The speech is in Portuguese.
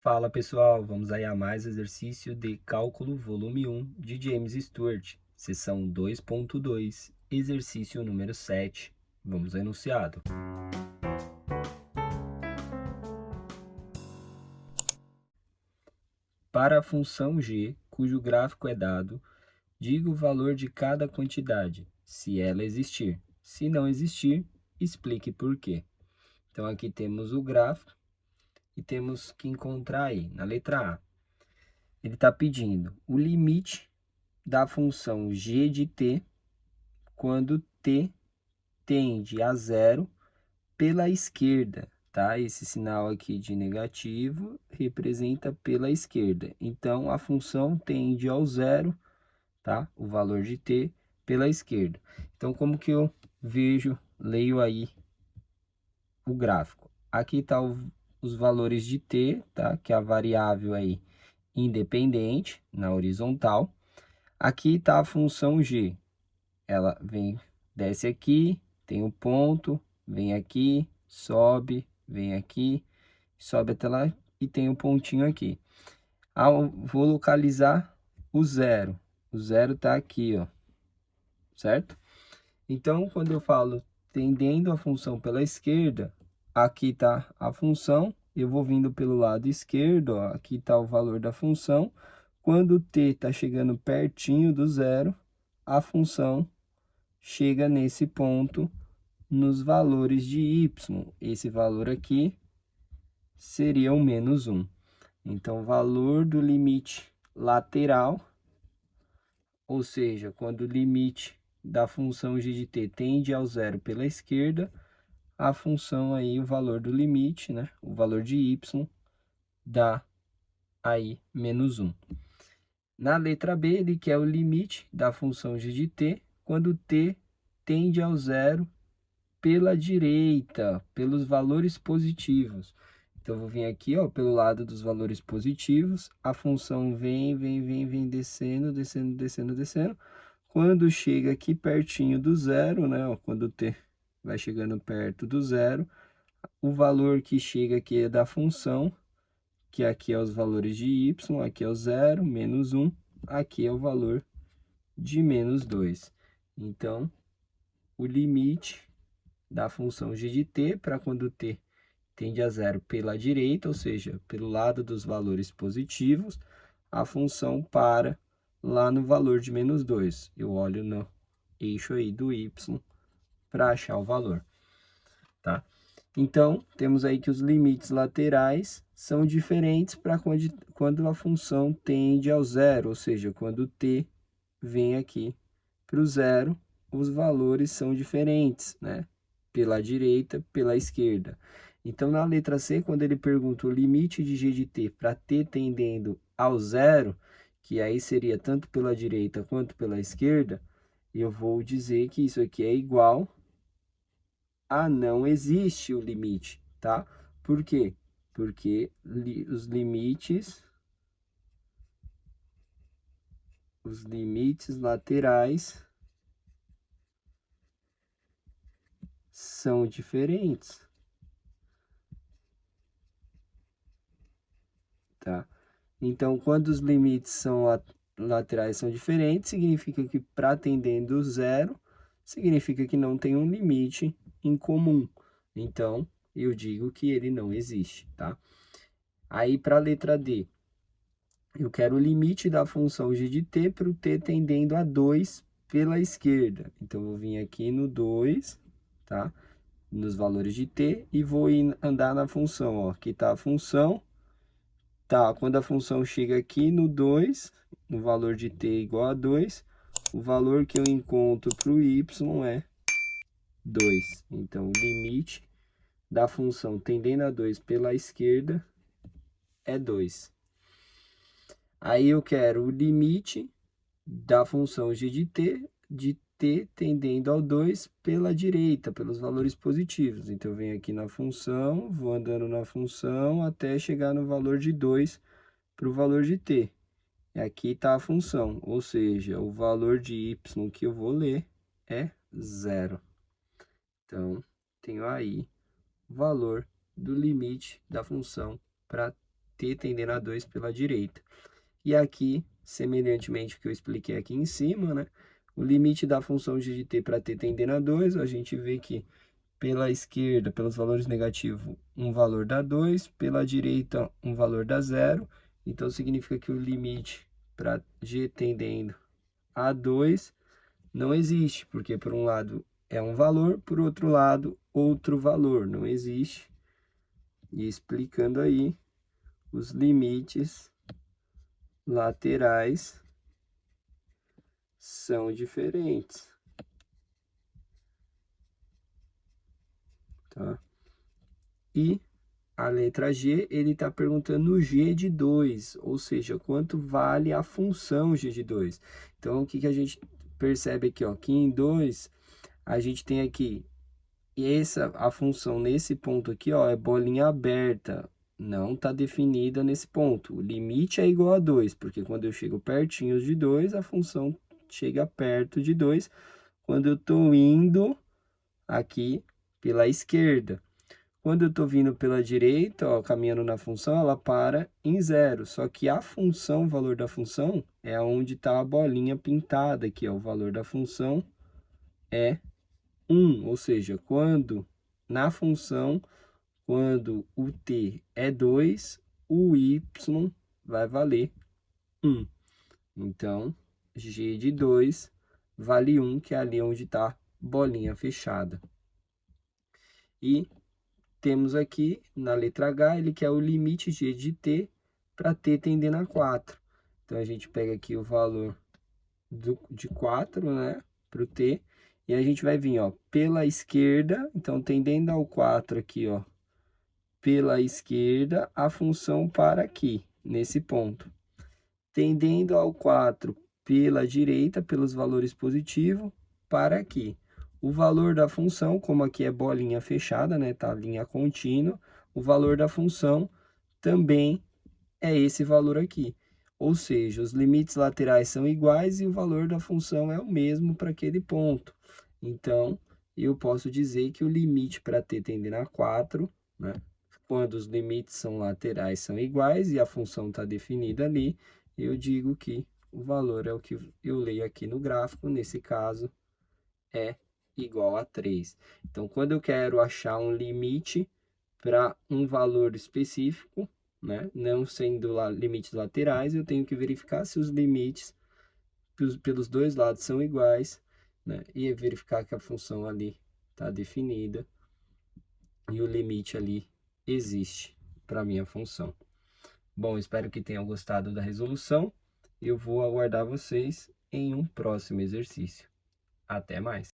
Fala pessoal, vamos aí a mais exercício de cálculo volume 1 de James Stewart, seção 2.2, exercício número 7. Vamos ao enunciado. Para a função g, cujo gráfico é dado, diga o valor de cada quantidade, se ela existir. Se não existir, explique por quê. Então aqui temos o gráfico e temos que encontrar aí, na letra A. Ele está pedindo o limite da função g de t quando t tende a zero pela esquerda, tá? Esse sinal aqui de negativo representa pela esquerda. Então, a função tende ao zero, tá? O valor de t pela esquerda. Então, como que eu leio aí o gráfico? Aqui está os valores de t, tá? Que é a variável aí independente na horizontal. Aqui está a função g. Ela desce aqui, tem um ponto, vem aqui, sobe, vem aqui, sobe até lá e tem um pontinho aqui. Vou localizar o zero. O zero está aqui, ó, certo? Então, quando eu falo tendendo a função pela esquerda, aqui está a função, eu vou vindo pelo lado esquerdo, ó, aqui está o valor da função. Quando o t está chegando pertinho do zero, a função chega nesse ponto nos valores de y. Esse valor aqui seria o menos 1. Então, o valor do limite lateral, ou seja, quando o limite da função g de t tende ao zero pela esquerda, a função aí, o valor do limite, né? O valor de y dá aí menos 1. Na letra B, ele quer o limite da função g de t quando t tende ao zero pela direita, pelos valores positivos. Então, eu vou vir aqui, ó, pelo lado dos valores positivos, a função vem descendo, descendo, descendo, descendo. Quando chega aqui pertinho do zero, né, ó, quando o t vai chegando perto do zero, o valor que chega aqui é da função, que aqui é os valores de y, aqui é o zero, menos 1, aqui é o valor de menos 2. Então, o limite da função g de t para quando t tende a zero pela direita, ou seja, pelo lado dos valores positivos, a função para lá no valor de menos 2. Eu olho no eixo aí do y para achar o valor, tá? Então, temos aí que os limites laterais são diferentes para quando a função tende ao zero, ou seja, quando t vem aqui para o zero, os valores são diferentes, né? Pela direita, pela esquerda. Então, na letra C, quando ele pergunta o limite de g de t para t tendendo ao zero, que aí seria tanto pela direita quanto pela esquerda, eu vou dizer que isso aqui é igual a não existe o limite, tá? Por quê? Porque os limites laterais são diferentes, tá? Então, quando os limites laterais são diferentes, significa que para tendendo zero, significa que não tem um limite em comum. Então, eu digo que ele não existe, tá? Aí, para a letra D, eu quero o limite da função g de t para o t tendendo a 2 pela esquerda. Então, eu vou vir aqui no 2, tá? Nos valores de t e vou andar na função, ó. Aqui está a função. Tá, quando a função chega aqui no 2, no valor de t igual a 2, o valor que eu encontro para o y é 2. Então, o limite da função tendendo a 2 pela esquerda é 2. Aí eu quero o limite da função g de t tendendo ao 2 pela direita, pelos valores positivos. Então, eu venho aqui na função, vou andando na função até chegar no valor de 2 para o valor de t. E aqui está a função, ou seja, o valor de y que eu vou ler é 0. Então, tenho aí o valor do limite da função para t tendendo a 2 pela direita. E aqui, semelhantemente ao que eu expliquei aqui em cima, né? O limite da função g de t para t tendendo a 2, a gente vê que pela esquerda, pelos valores negativos, um valor dá 2, pela direita, um valor dá 0. Então, significa que o limite para g tendendo a 2 não existe, porque por um lado é um valor, por outro lado, outro valor, não existe. E explicando aí os limites laterais são diferentes. Tá? E a letra G, ele está perguntando o G de 2, ou seja, quanto vale a função G de 2. Então, o que a gente percebe aqui, ó, que em 2, a gente tem aqui, a função nesse ponto aqui, ó, é bolinha aberta, não está definida nesse ponto. O limite é igual a 2, porque quando eu chego pertinho de 2, a função chega perto de 2, quando eu estou indo aqui pela esquerda. Quando eu estou vindo pela direita, ó, caminhando na função, ela para em 0. Só que a função, o valor da função, é onde está a bolinha pintada aqui, ó. O valor da função é 1. Ou seja, quando na função, quando o t é 2, o y vai valer 1. Então, g de 2 vale 1, que é ali onde está bolinha fechada. E temos aqui, na letra H, ele quer o limite g de t para t tendendo a 4. Então, a gente pega aqui o valor de 4, né, para o t, e a gente vai vir, ó, pela esquerda, então, tendendo ao 4 aqui, ó, pela esquerda, a função para aqui, nesse ponto. Tendendo ao 4 pela direita, pelos valores positivos, para aqui. O valor da função, como aqui é bolinha fechada, né, tá linha contínua, o valor da função também é esse valor aqui. Ou seja, os limites laterais são iguais e o valor da função é o mesmo para aquele ponto. Então, eu posso dizer que o limite para t tendendo a 4, né, quando os limites são laterais são iguais e a função está definida ali, eu digo que o valor é o que eu leio aqui no gráfico, nesse caso, é igual a 3. Então, quando eu quero achar um limite para um valor específico, né, não sendo limites laterais, eu tenho que verificar se os limites pelos dois lados são iguais, né, e verificar que a função ali está definida e o limite ali existe para a minha função. Bom, espero que tenham gostado da resolução. Eu vou aguardar vocês em um próximo exercício. Até mais!